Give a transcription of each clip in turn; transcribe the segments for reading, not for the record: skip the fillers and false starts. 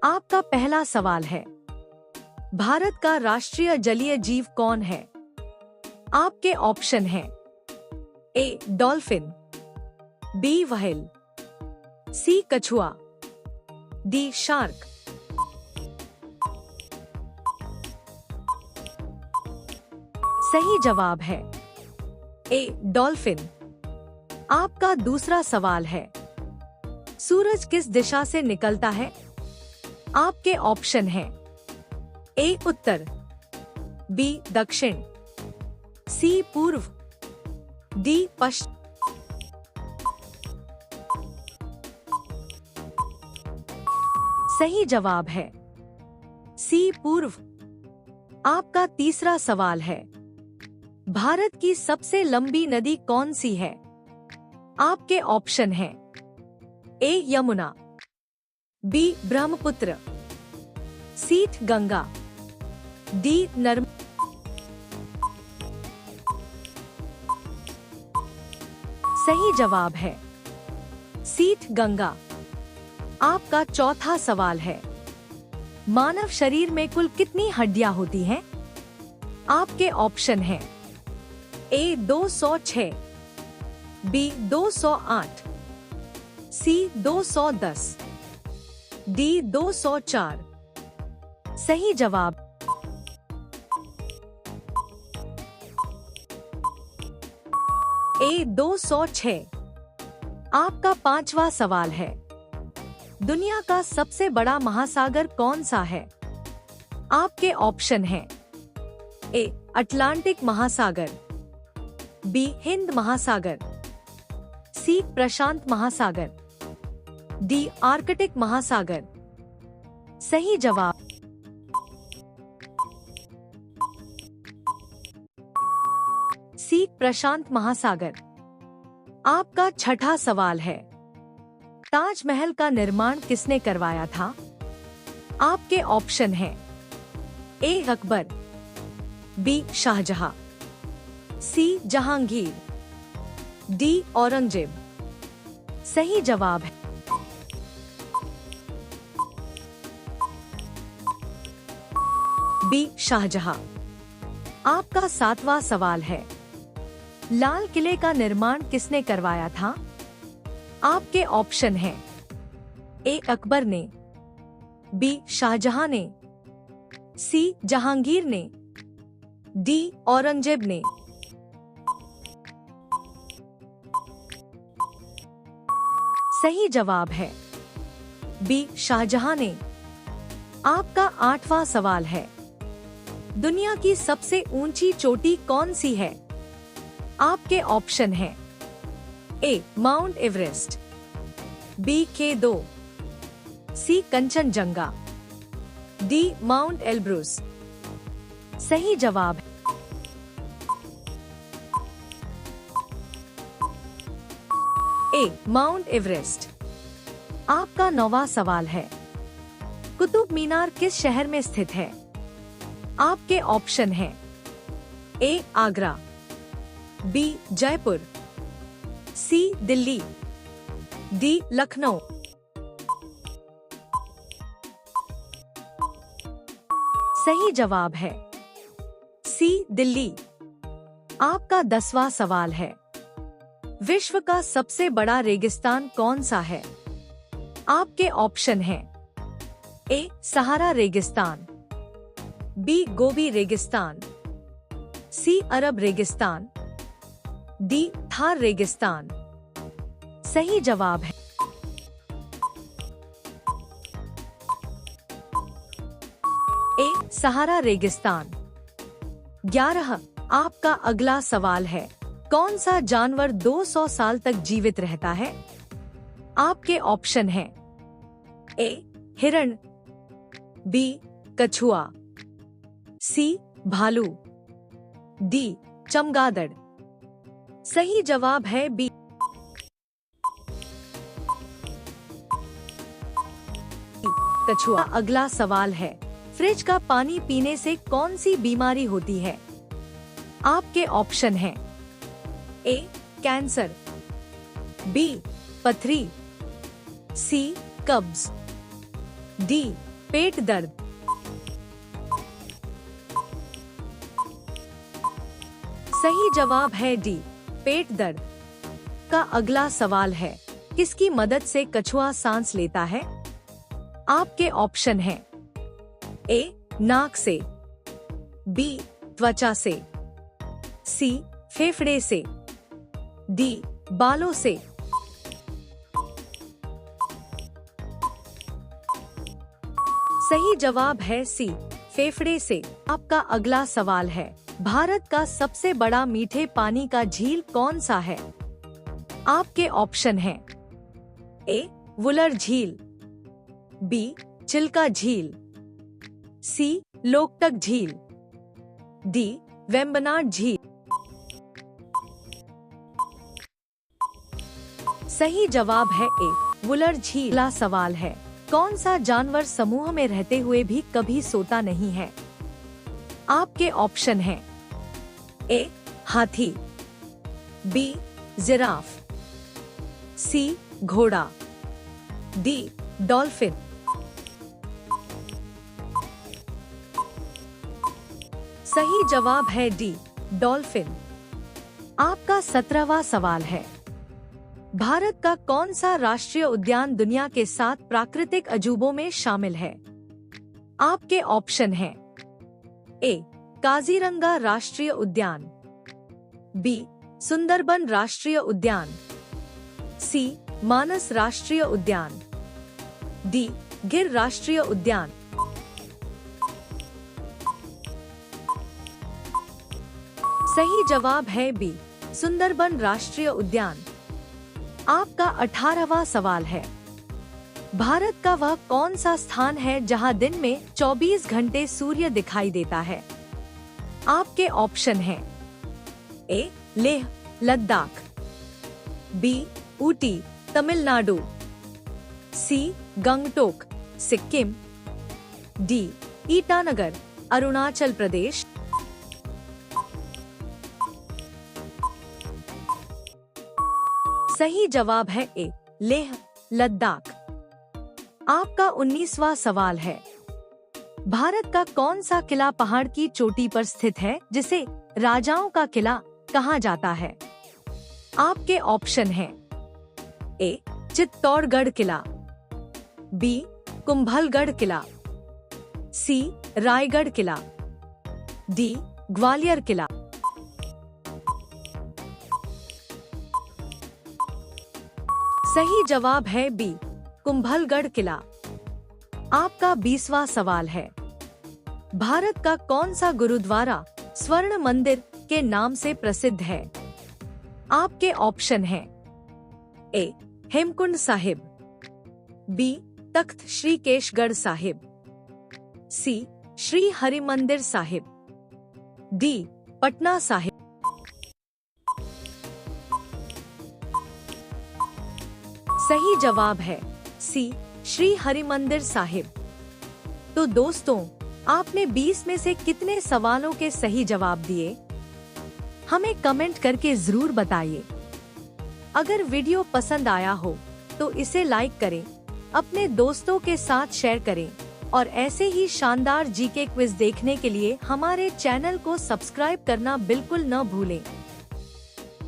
आपका पहला सवाल है, भारत का राष्ट्रीय जलीय जीव कौन है? आपके ऑप्शन हैं ए डॉल्फिन, बी व्हेल, सी कछुआ, डी शार्क। सही जवाब है ए डॉल्फिन। आपका दूसरा सवाल है, सूरज किस दिशा से निकलता है? आपके ऑप्शन हैं ए उत्तर, बी दक्षिण, सी पूर्व, डी पश्चिम। सही जवाब है सी पूर्व। आपका तीसरा सवाल है, भारत की सबसे लंबी नदी कौन सी है? आपके ऑप्शन हैं ए यमुना, बी ब्रह्मपुत्र, सी गंगा, डी नर्मदा। सही जवाब है सी गंगा। आपका चौथा सवाल है, मानव शरीर में कुल कितनी हड्डियां होती हैं? आपके ऑप्शन हैं ए 206, बी 208, सी 210, डी 204। सही जवाब ए 206। आपका पांचवा सवाल है, दुनिया का सबसे बड़ा महासागर कौन सा है? आपके ऑप्शन हैं ए अटलांटिक महासागर, बी हिंद महासागर, सी प्रशांत महासागर, डी आर्कटिक महासागर। सही जवाब सी प्रशांत महासागर। आपका छठा सवाल है, ताजमहल का निर्माण किसने करवाया था? आपके ऑप्शन हैं ए अकबर, बी शाहजहां, सी जहांगीर, डी औरंगजेब। सही जवाब है बी शाहजहां। आपका सातवां सवाल है, लाल किले का निर्माण किसने करवाया था? आपके ऑप्शन हैं ए अकबर ने, बी शाहजहां ने, सी जहांगीर ने, डी औरंगजेब ने। सही जवाब है बी शाहजहां ने। आपका आठवां सवाल है, दुनिया की सबसे ऊंची चोटी कौन सी है? आपके ऑप्शन हैं ए माउंट एवरेस्ट, बी K2, सी कंचनजंगा, डी माउंट एल्ब्रूस। सही जवाब है ए माउंट एवरेस्ट। आपका नौवां सवाल है, कुतुब मीनार किस शहर में स्थित है? आपके ऑप्शन हैं ए आगरा, बी जयपुर, सी दिल्ली, डी लखनऊ। सही जवाब है सी दिल्ली। आपका 10वां सवाल है, विश्व का सबसे बड़ा रेगिस्तान कौन सा है? आपके ऑप्शन हैं ए सहारा रेगिस्तान, बी गोबी रेगिस्तान, सी अरब रेगिस्तान, डी थार रेगिस्तान। सही जवाब है ए सहारा रेगिस्तान। 11। आपका अगला सवाल है, कौन सा जानवर 200 साल तक जीवित रहता है? आपके ऑप्शन हैं ए हिरण, बी कछुआ, सी भालू, डी चमगादड़। सही जवाब है बी कछुआ। अगला सवाल है, फ्रिज का पानी पीने से कौन सी बीमारी होती है? आपके ऑप्शन हैं ए कैंसर, बी पथरी, सी कब्ज, डी पेट दर्द। सही जवाब है डी, पेट दर्द। का अगला सवाल है, किसकी मदद से कछुआ सांस लेता है? आपके ऑप्शन हैं ए, नाक से, बी, त्वचा से, सी, फेफड़े से, डी, बालों से। सही जवाब है सी, फेफड़े से। आपका अगला सवाल है, भारत का सबसे बड़ा मीठे पानी का झील कौन सा है? आपके ऑप्शन हैं ए, वुलर झील, बी, चिल्का झील, सी, लोकटक झील, डी, वेम्बनाड झील। सही जवाब है ए, वुलर झील। अगला सवाल है, कौन सा जानवर समूह में रहते हुए भी कभी सोता नहीं है? आपके ऑप्शन हैं ए, हाथी, बी, जिराफ, सी, घोड़ा, डी, डॉल्फिन। सही जवाब है डी, डॉल्फिन। आपका 17वां सवाल है, भारत का कौन सा राष्ट्रीय उद्यान दुनिया के 7 प्राकृतिक अजूबों में शामिल है? आपके ऑप्शन हैं ए, काजीरंगा राष्ट्रीय उद्यान, बी, सुंदरबन राष्ट्रीय उद्यान, सी, मानस राष्ट्रीय उद्यान, डी, गिर राष्ट्रीय उद्यान। सही जवाब है बी, सुंदरबन राष्ट्रीय उद्यान। आपका 18वां सवाल है, भारत का वह कौन सा स्थान है जहां दिन में 24 घंटे सूर्य दिखाई देता है? आपके ऑप्शन हैं ए, लेह, लद्दाख, बी, ऊटी, तमिलनाडु, सी, गंगटोक, सिक्किम, डी, ईटानगर, अरुणाचल प्रदेश। सही जवाब है ए, लेह, लद्दाख। आपका 19वां सवाल है, भारत का कौन सा किला पहाड़ की चोटी पर स्थित है जिसे राजाओं का किला कहा जाता है? आपके ऑप्शन हैं ए, चित्तौड़गढ़ किला, बी, कुंभलगढ़ किला, सी, रायगढ़ किला, डी, ग्वालियर किला। सही जवाब है बी, कुंभलगढ़ किला। आपका 20वां सवाल है, भारत का कौन सा गुरुद्वारा स्वर्ण मंदिर के नाम से प्रसिद्ध है? आपके ऑप्शन हैं ए, हेमकुंड साहिब, बी, तख्त श्री केशगढ़ साहिब, सी, श्री हरिमंदिर साहिब, डी, पटना साहिब। सही जवाब है सी, श्री हरिमंदिर साहिब। तो दोस्तों, आपने 20 में से कितने सवालों के सही जवाब दिए? हमें कमेंट करके जरूर बताइए। अगर वीडियो पसंद आया हो तो इसे लाइक करें, अपने दोस्तों के साथ शेयर करें और ऐसे ही शानदार जीके क्विज देखने के लिए हमारे चैनल को सब्सक्राइब करना बिल्कुल न भूलें।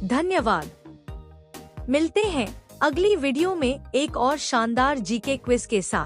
धन्यवाद। मिलते हैं अगली वीडियो में एक और शानदार जीके क्विज के साथ।